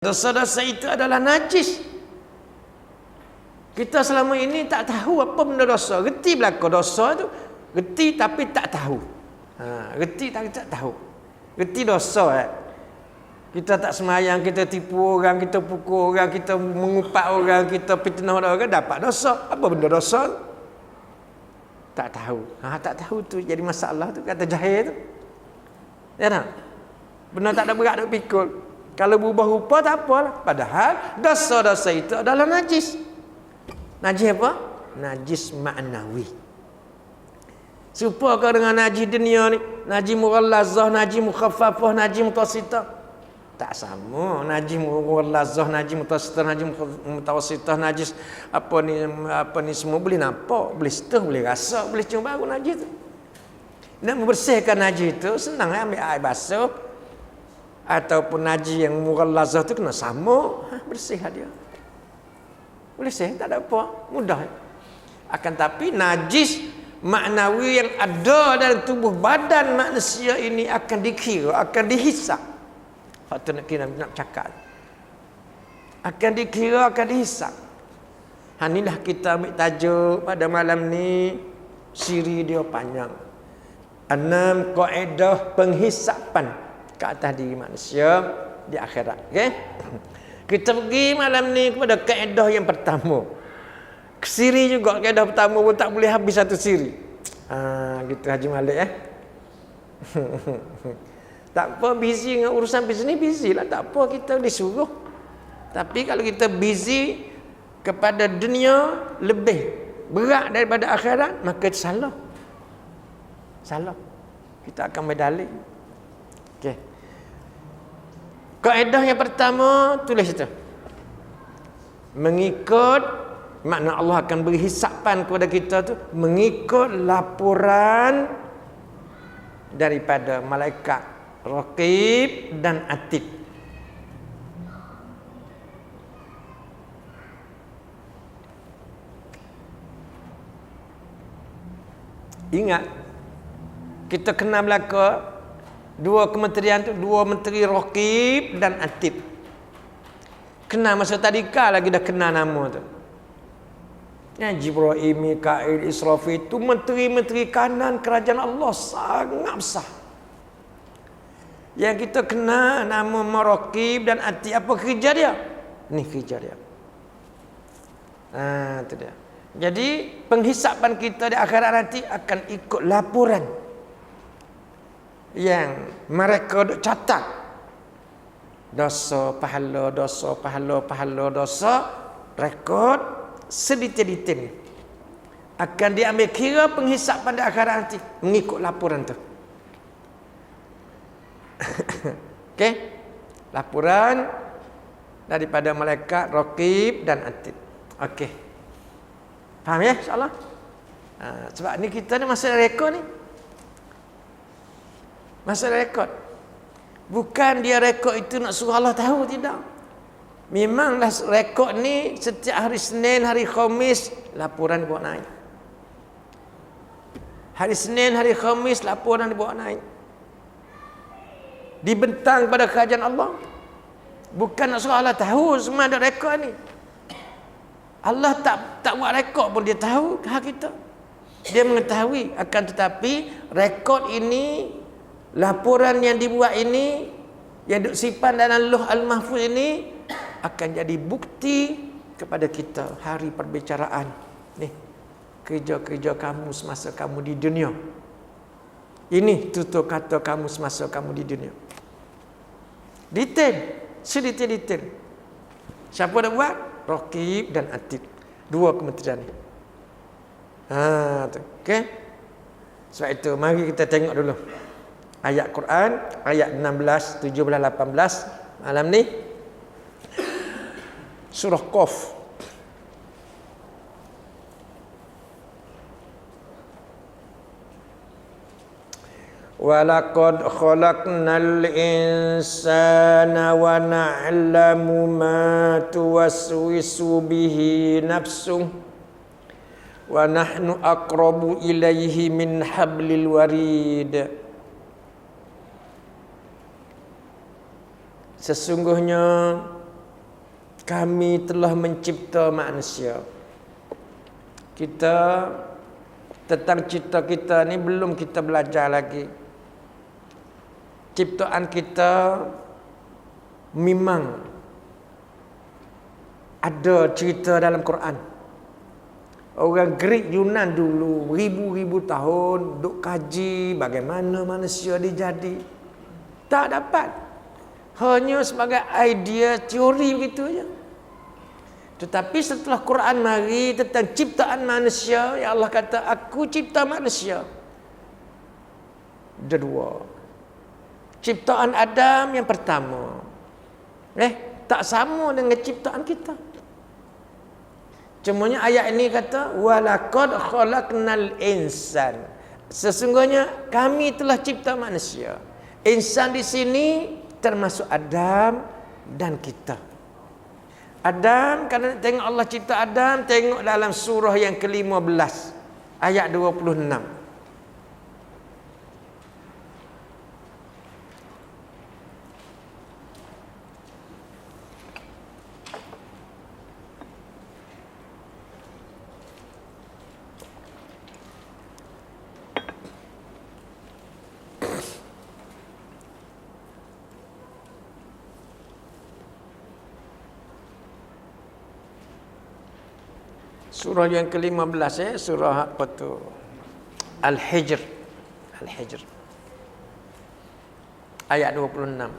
Dosa-dosa itu adalah najis. Kita selama ini tak tahu apa benda dosa. Reti belaka dosa tu. Reti tapi tak tahu. Reti tapi tak tahu. Reti dosa. Kita tak semayang, kita tipu orang, kita pukul orang, kita mengupak orang, kita fitnah orang, dapat dosa. Apa benda dosa? Tak tahu. Tak tahu tu jadi masalah tu, kata jahil tu. Ya tak? Benda tak ada berat duk pikul. Kalau berubah rupa tak apalah. Padahal dosa-dosa itu adalah najis. Najis apa? Najis ma'nawi. Serupa kau dengan najis dunia ni? Najis mughallazah, najis mukhaffafah, najis mutawassitah. Tak sama. Najis mughallazah, najis mutawassitah, najis mutawassitah, najis apa ni semua boleh nampak, boleh sentuh, boleh rasa, boleh cium bau najis tu. Nak membersihkan najis itu senang, ambil air basuh ataupun najis yang mughallazah tu kena sama, bersih dia. Boleh sih, tak ada apa, mudah. Akan tapi najis maknawi yang ada dalam tubuh badan manusia ini akan dikira, akan dihisap. Fakta nak cakap. Akan dikira, akan dihisap. Inilah kita ambil tajuk pada malam ni, siri dia panjang. 6 kaedah penghisapan ke atas diri manusia di akhirat. Okey? Kita pergi malam ni kepada kaedah yang pertama. Siri juga kaedah pertama pun tak boleh habis satu siri. Gitu Haji Malik Tak apa busy dengan urusan bisnes, busy lah, tak apa, kita disuruh. Tapi kalau kita busy kepada dunia lebih berat daripada akhirat, maka salah. Salah. Kita akan berdalil. Okey. Kaedah yang pertama, tulis itu. Mengikut, makna Allah akan beri hisapan kepada kita tu, mengikut laporan daripada malaikat Raqib dan Atid. Ingat, kita kena belaka dua kementerian tu, dua menteri Raqib dan Atid. Kenal masa tadika lagi dah kenal nama tu. Jibril, Mikail, Israfil itu menteri-menteri kanan kerajaan Allah sangat besar. Yang kita kenal nama Raqib dan Atid, apa kerja dia? Ni kerja dia. Itu dia. Jadi penghisapan kita di akhirat nanti akan ikut laporan yang mereka duk catat. Dosa, pahala, dosa, pahala, pahala, dosa, rekod sedetail-detail. Akan diambil kira penghisapan di akhirat nanti mengikut laporan tu. Okey? Laporan daripada malaikat Raqib dan Atid. Okey. Faham ya insya-Allah? Sebab ni kita ni masalah rekod ni. Masalah rekod. Bukan dia rekod itu nak suruh Allah tahu, tidak. Memanglah rekod ni setiap hari Senin, hari Khamis laporan dibawa naik. Hari Senin, hari Khamis laporan dibawa naik. Dibentang pada kerajaan Allah. Bukan nak suruh Allah tahu semua ada rekod ni. Allah tak buat rekod pun dia tahu hak kita. Dia mengetahui, akan tetapi rekod ini, laporan yang dibuat ini, yang duk simpan dalam Lauh Al-Mahfuz ini akan jadi bukti kepada kita hari perbicaraan. Ni, kerja-kerja kamu semasa kamu di dunia. Ini tutur kata kamu semasa kamu di dunia. Detail, sedetail-detail. Siapa dah buat? Raqib dan Atid. Dua kementerian ni. Okey. Sebab itu mari kita tengok dulu ayat Quran, ayat 16, 17, 18 malam ni. Surah Qaf. Walaqad khalaqnal insana wa na'lamu ma tuwaswisu bihi nafsuh wa nahnu aqrabu ilaihi min hablil warid. Sesungguhnya kami telah mencipta manusia. Kita tentang cipta kita ni belum kita belajar lagi. Ciptaan kita memang ada cerita dalam Quran. Orang Greek Yunan dulu ribu-ribu tahun duk kaji bagaimana manusia dijadi. Tak dapat. Hanya sebagai idea teori begitu aja. Tetapi setelah Quran mari tentang ciptaan manusia, ya Allah kata aku cipta manusia. Ada dua. Ciptaan Adam yang pertama. Tak sama dengan ciptaan kita. Cumanya ayat ini kata walaqad khalaqnal insan. Sesungguhnya kami telah cipta manusia. Insan di sini termasuk Adam dan kita. Adam, kalau tengok Allah cipta Adam, tengok dalam surah yang ke-15 ayat 26. Surah yang ke-15 surah apa tu? Al-Hijr. Al-Hijr. Ayat 26.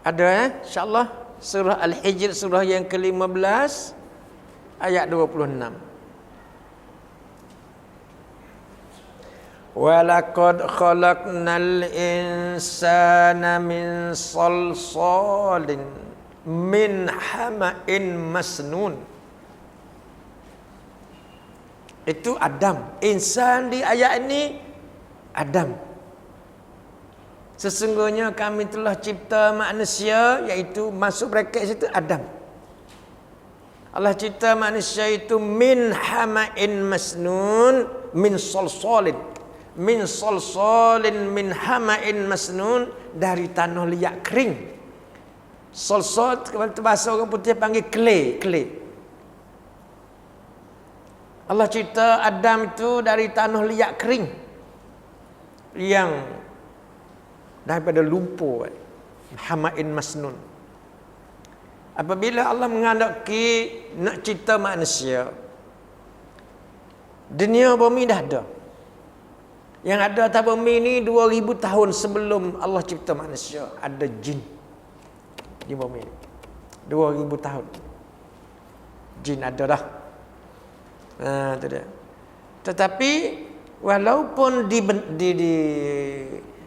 Ada insya-Allah surah Al-Hijr surah yang ke-15 ayat 26. Walaqad khalaqnal insana min salsalin min hama'in masnun. Itu Adam. Insan di ayat ini Adam. Sesungguhnya kami telah cipta manusia, iaitu masuk bracket situ Adam. Allah cipta manusia itu min hama'in masnun min salsalin min hama'in masnun, dari tanah liat kering. Salsal kalau bahasa orang putih panggil clay. Allah cipta Adam itu dari tanah liat kering yang daripada lumpur, hama'in masnun. Apabila Allah menghendaki nak cipta manusia, dunia bumi dah ada. Yang ada atas bumi ni 2000 tahun sebelum Allah cipta manusia, ada jin di bumi ni. 2000 tahun. Jin ada dah. Itu dia. Tetapi walaupun di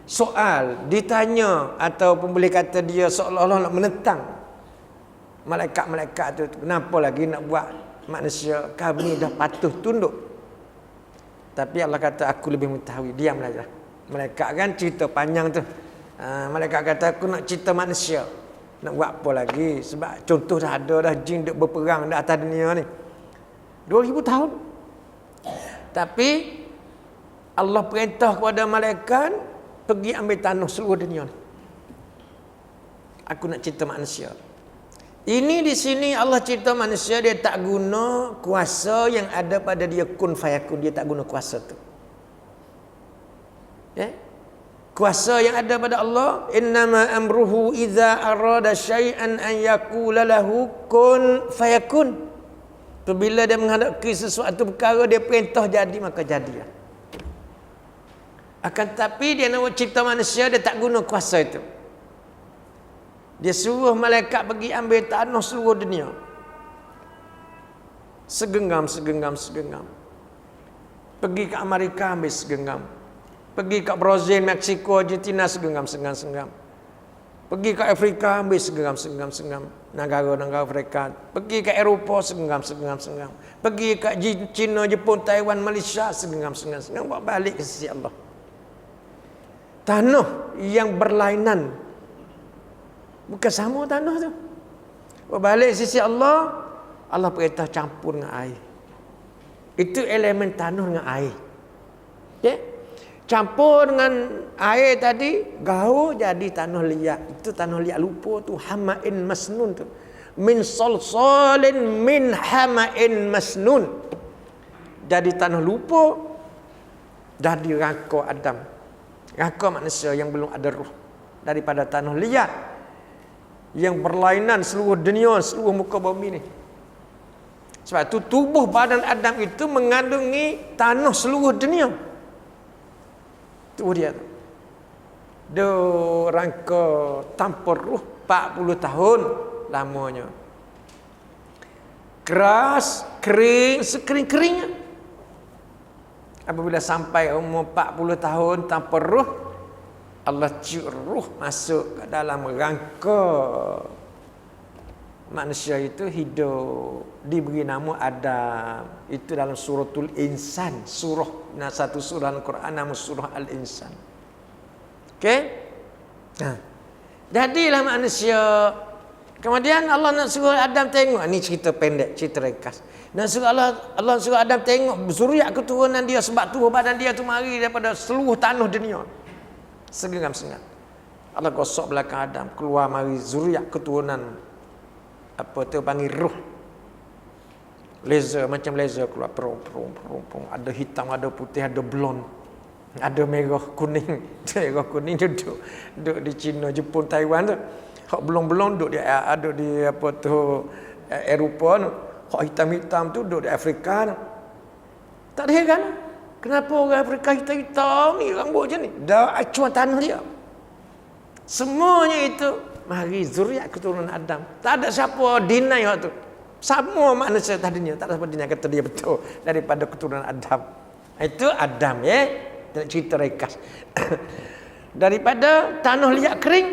soal ditanya ataupun boleh kata dia seolah-olah nak menentang malaikat-malaikat tu, kenapa lagi nak buat manusia, kami dah patuh tunduk. Tapi Allah kata aku lebih mengetahui, diamlah je. Malaikat kan cerita panjang tu. Malaikat kata aku nak cipta manusia, nak buat apa lagi, sebab contoh dah ada dah, jin duk berperang di atas dunia ni 2000 tahun. Tapi Allah perintah kepada malaikat pergi ambil tanah seluruh dunia ni. Aku nak cipta manusia. Ini di sini Allah cipta manusia, dia tak guna kuasa yang ada pada dia kun fayakun, dia tak guna kuasa tu. Kuasa yang ada pada Allah, innama amruhu idza arada syai'an an yaqula lahu kun fayakun. Apabila dia menghadapi sesuatu perkara, dia perintah jadi maka jadilah. Akan tetapi dia nak cipta manusia, dia tak guna kuasa itu. Dia suruh malaikat pergi ambil tanah seluruh dunia. Segenggam. Pergi ke Amerika ambil segenggam. Pergi ke Brazil, Meksiko, Argentina segenggam. Pergi ke Afrika ambil segenggam. Negara-negara Afrika. Pergi ke Eropah segenggam. Pergi ke China, Jepun, Taiwan, Malaysia segenggam. Bawa balik ke sisi Allah. Tanah yang berlainan, bukan sama tanah tu. Berbalik sisi Allah, Allah perintah campur dengan air. Itu elemen tanah dengan air. Okay? Campur dengan air tadi, gaul jadi tanah liat. Itu tanah liat lupa tu, hama'in masnun tu. Min salsalin min hama'in masnun. Jadi tanah lupa, jadi rangka Adam. Rangka manusia yang belum ada roh. Daripada tanah liat yang berlainan seluruh dunia, seluruh muka bumi ni. Sebab tu tubuh badan Adam itu mengandungi tanah seluruh dunia. Itu dia. Dia rangka tanpa roh 40 tahun lamanya. Keras, kering, sekering-keringnya. Apabila sampai umur 40 tahun tanpa roh, Allah cium roh masuk ke dalam rangka manusia itu hidup, diberi nama Adam. Itu dalam suratul Insan, satu surah Al-Quran nama surah Al-Insan. Okey? Nah, jadilah manusia. Kemudian Allah nak suruh Adam tengok, ni cerita pendek, cerita ringkas. Dan Allah suruh Adam tengok zuriat keturunan dia, sebab tubuh badan dia tu mari daripada seluruh tanah dunia. Segenggam-sengat. Allah gosok belakang Adam, keluar mari zuriat keturunan apa tu panggil ruh. Laser, macam laser keluar perung. Ada hitam, ada putih, ada blond. Ada merah kuning. Merah kuning duduk di China, Jepun, Taiwan tu. Hak belong-belong duduk di apa tu Eropah tu. Hak hitam-hitam tu duduk di Afrika tu. Tak ada heran. Kenapa orang Afrika hitam-hitam ni rambut macam ni? Dah acuan tanah dia. Semuanya itu mari zuriat keturunan Adam. Tak ada siapa deny waktu tu. Sama manusia tadinya, tak ada siapa deny kata dia betul daripada keturunan Adam. Itu Adam ya. Cerita ringkas. Daripada tanah liat kering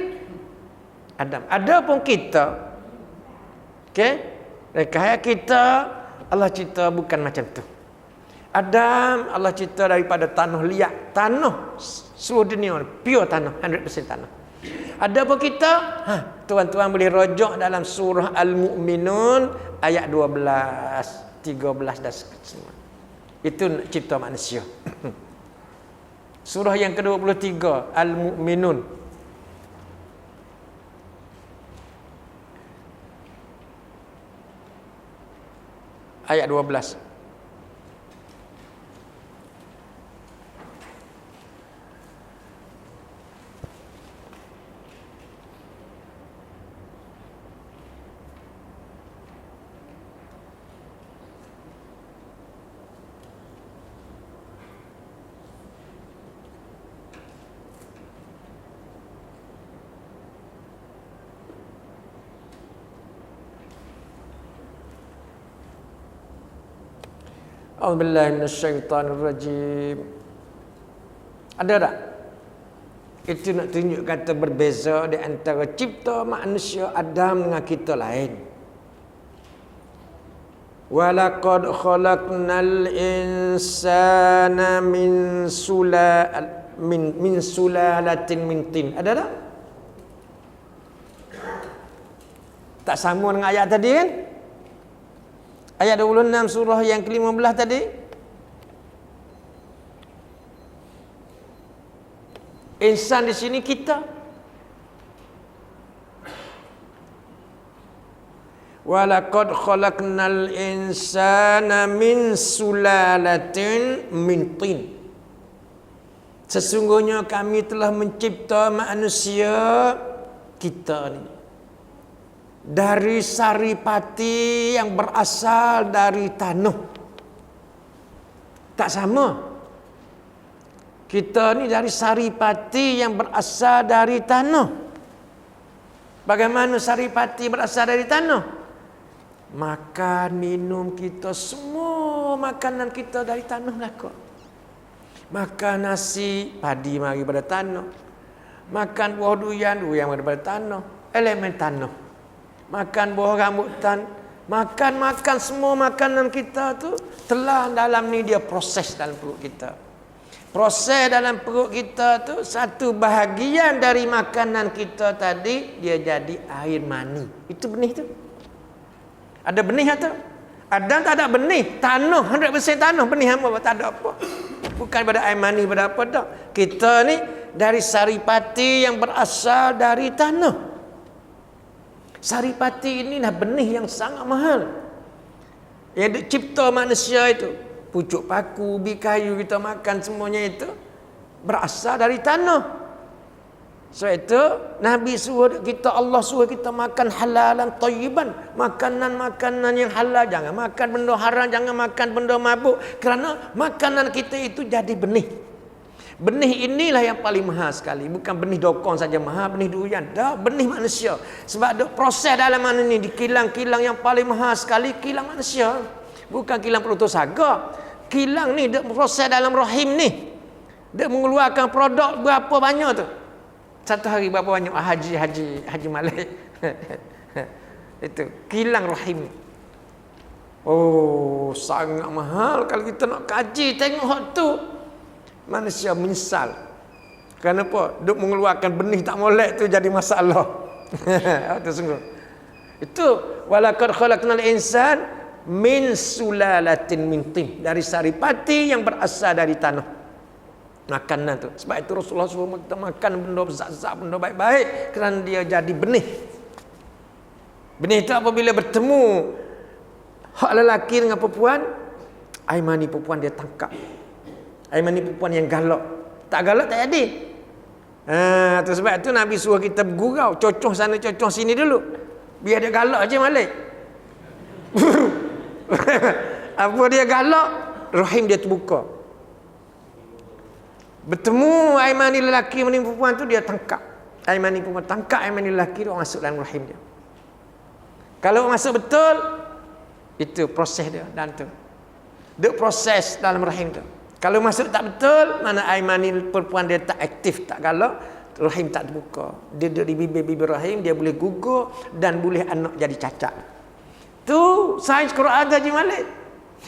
Adam. Ada pun kita. Okey? Rekaya kita Allah cipta bukan macam tu. Adam Allah cipta daripada tanah liat, tanah seluruh dunia, pure tanah, 100% tanah. Ada apa kita? Tuan-tuan boleh rojok dalam surah Al-Mu'minun ayat 12, 13 dan semua. Itu cipta manusia. Surah yang ke-23 Al-Mu'minun ayat 12. A'udzubillahi minasyaitonirrajim. Ada tak? Itu nak tunjuk kata berbeza di antara cipta manusia Adam dengan kita lain. Walaqad khalaqnal insana min sulalatin min tin. Ada tak? Tak sama dengan ayat tadi kan? Ayat 26 surah yang ke-15 tadi. Insan di sini kita. Walaqad khalaqnal insana min sulalatin min tin. Sesungguhnya kami telah mencipta manusia kita ni dari saripati yang berasal dari tanah. Tak sama. Kita ni dari saripati yang berasal dari tanah. Bagaimana saripati berasal dari tanah? Makan, minum kita, semua makanan kita dari tanah lah kok. Makan nasi, padi mari daripada tanah. Makan buah durian daripada tanah. Elemen tanah. Makan buah rambutan, makan semua makanan kita tu telah dalam ni dia proses dalam perut kita. Proses dalam perut kita tu satu bahagian dari makanan kita tadi dia jadi air mani. Itu benih tu. Ada benih atau? Ada tak ada benih? Tanah, 100% tanah, benih apa? Tak ada apa. Bukan pada air mani, pada apa tak. Kita ni dari saripati yang berasal dari tanah. Saripati ini dah benih yang sangat mahal. Yang dicipta manusia itu, pucuk paku, ubi kayu kita makan semuanya itu berasal dari tanah. Sebab itu Nabi suruh kita, Allah suruh kita makan halalan thayyiban, makanan-makanan yang halal. Jangan makan benda haram, jangan makan benda mabuk, kerana makanan kita itu jadi benih. Benih inilah yang paling mahal sekali. Bukan benih dokong saja mahal, benih durian, dah benih manusia. Sebab ada proses dalam mana ni, di kilang-kilang yang paling mahal sekali, kilang manusia. Bukan kilang pelutus saga. Kilang ni dia proses dalam rahim ni, dia mengeluarkan produk berapa banyak tu. Satu hari berapa banyak haji Malik. Itu kilang rahim. Oh, sangat mahal. Kalau kita nak kaji tengok hak tu, manusia menyesal. Kenapa? Duk mengeluarkan benih tak molek tu jadi masalah. Itu sungguh. Itu walaqad khalaqnal insan min sulalatin min tin, dari saripati yang berasal dari tanah. Makanan tu. Sebab itu Rasulullah suruh kita makan benda zat-zat, benda baik-baik, kerana dia jadi benih. Benih itu apabila bertemu hak lelaki dengan perempuan, air mani perempuan dia tangkap. Air mani perempuan yang galak. Tak galak tak jadi. Tu sebab itu Nabi suruh kita bergurau, cocoh sana cocoh sini dulu. Biar dia galak je Malik. Apa dia galak, rahim dia terbuka. Bertemu air mani lelaki mani perempuan tu, dia tangkap air mani perempuan, tangkap air mani lelaki dia masuk dalam rahim dia. Kalau masuk betul, itu proses dia dan tu dia proses dalam rahim tu. Kalau masuk tak betul, mana air mani perempuan dia tak aktif, tak galak, rahim tak terbuka, dia duduk di bibir rahim, dia boleh gugur dan boleh anak jadi cacat. Tu sains Quran Haji Malik.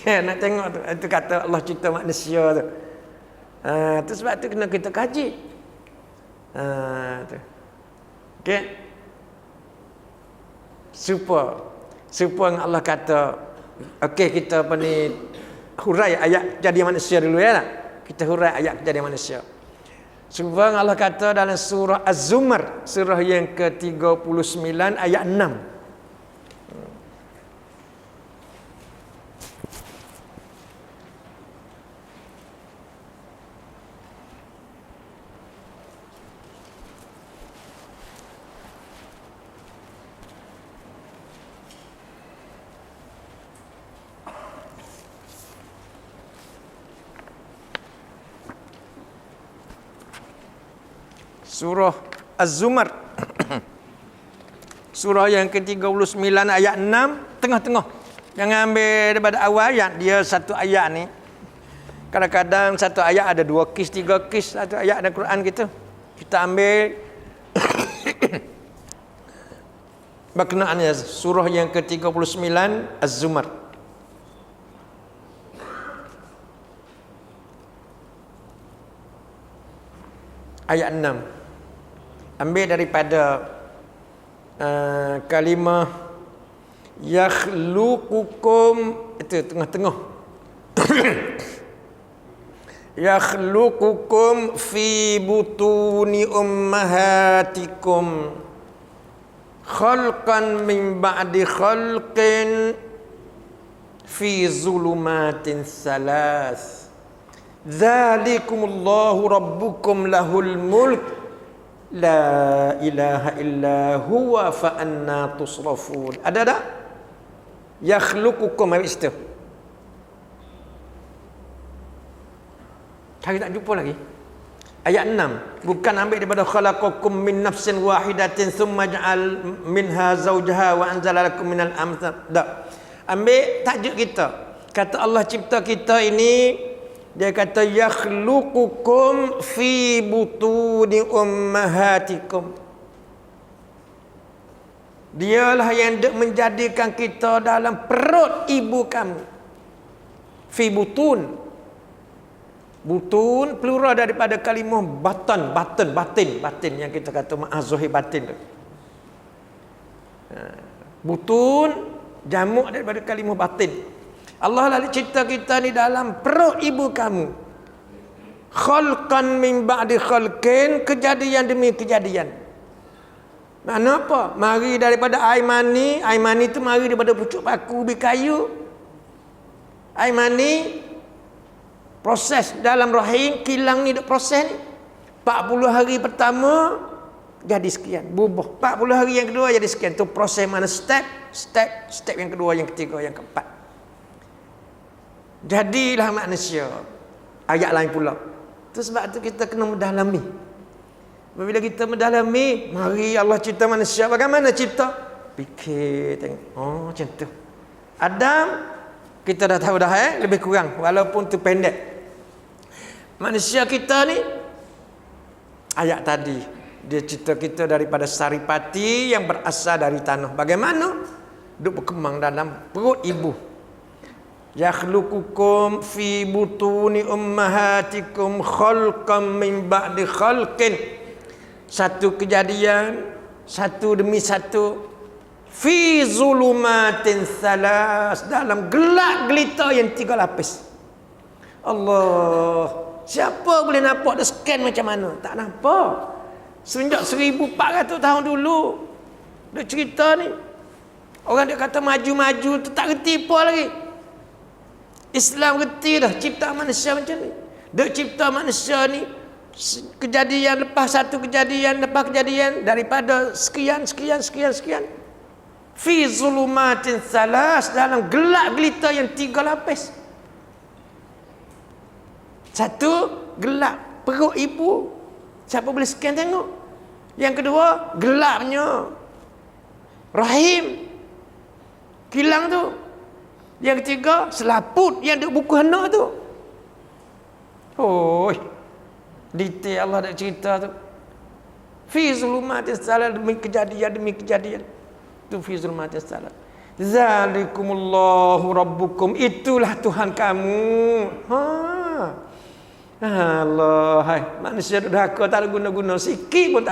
Nak tengok tu, itu kata Allah cipta manusia tu. Tu sebab tu kena kita kaji. Tu. Okey. Supaya Allah kata, okey kita apa ni, hurai ayat kejadian manusia dulu ya. Kita hurai ayat kejadian manusia. Supaya Allah kata dalam surah Az-Zumar, surah yang ke-39 ayat 6. Surah Az-Zumar surah yang ke-39 ayat 6, tengah-tengah. Jangan ambil daripada awal ayat. Dia satu ayat ni, kadang-kadang satu ayat ada 2 kis, 3 kis satu ayat dalam Quran kita. Kita ambil berkenaannya surah yang ke-39 Az-Zumar. Ayat 6. Ambil daripada kalimah yakhluqukum, itu tengah-tengah. Yakhluqukum fi butuni ummahatikum khalqan min ba'di khalqin fi zulumatin salas. Dzalikumullahu rabbukum lahul mulk la ilaha illa huwa fa anna tusrafun. Ada tak? Yakhluqukum, habis itu. Cari tak jumpa lagi. Ayat 6. Bukan ambil daripada khalaqakum min nafsin wahidatin thumma ja'al minha zawjaha wa anzala lakum minal amthal. Tak. Ambil tajuk kita. Kata Allah cipta kita ini, dia kata yakhluqukum fi butuni ummahatikum. Dialah yang menjadikan kita dalam perut ibu kamu. Fi butun. Butun plural daripada kalimah batin yang kita kata ma'az zahir batin tu. Butun Jamak daripada kalimah batin. Allah lalu cipta kita ni dalam perut ibu kamu. Khalqan min ba'di khalqin, kejadian demi kejadian. Mana apa? Mari daripada air mani itu mari daripada pucuk paku ubi kayu. Air mani proses dalam rahim, kilang ni dak proses ni. 40 hari pertama jadi sekian, bubuh. 40 hari yang kedua jadi sekian. Tu proses mana step yang kedua, yang ketiga, yang keempat. Jadilah manusia. Ayat lain pula. Tu sebab tu kita kena mendalami. Apabila kita mendalami, mari Allah cipta manusia. Bagaimana cipta? Fikir, tengok. Oh, macam tu. Adam, kita dah tahu dah lebih kurang. Walaupun tu pendek. Manusia kita ni, ayat tadi, dia cipta kita daripada saripati yang berasal dari tanah. Bagaimana? Duk berkembang dalam perut ibu. Yakhluqukum fi butuni ummahatikum khalqan min ba'di khalqin. Satu kejadian, satu demi satu. Fi zulumatin salas, dalam gelap gelita yang 3 lapis. Allah, siapa boleh nampak dia scan macam mana? Tak nampak. Sejak 1400 tahun dulu dia cerita ni. Orang dia kata maju-maju tu tak reti apa lagi. Islam reti dah cipta manusia macam ni. Dia cipta manusia ni kejadian lepas satu kejadian lepas kejadian, daripada sekian. Fi zulumatin salas, dalam gelap gelita yang 3 lapis. Satu, gelap perut ibu. Siapa boleh scan tengok. Yang kedua, gelapnya rahim, kilang tu. Yang ketiga, selaput yang duk buku hendak tu. Oh, detail Allah dah cerita tu. Fi zulumatin salat, demi kejadian. Tu fi zulumatin salat. Zalikumullahu rabbukum, itulah Tuhan kamu. Allah, hai manusia dah tak ada guna-guna sikit pun tak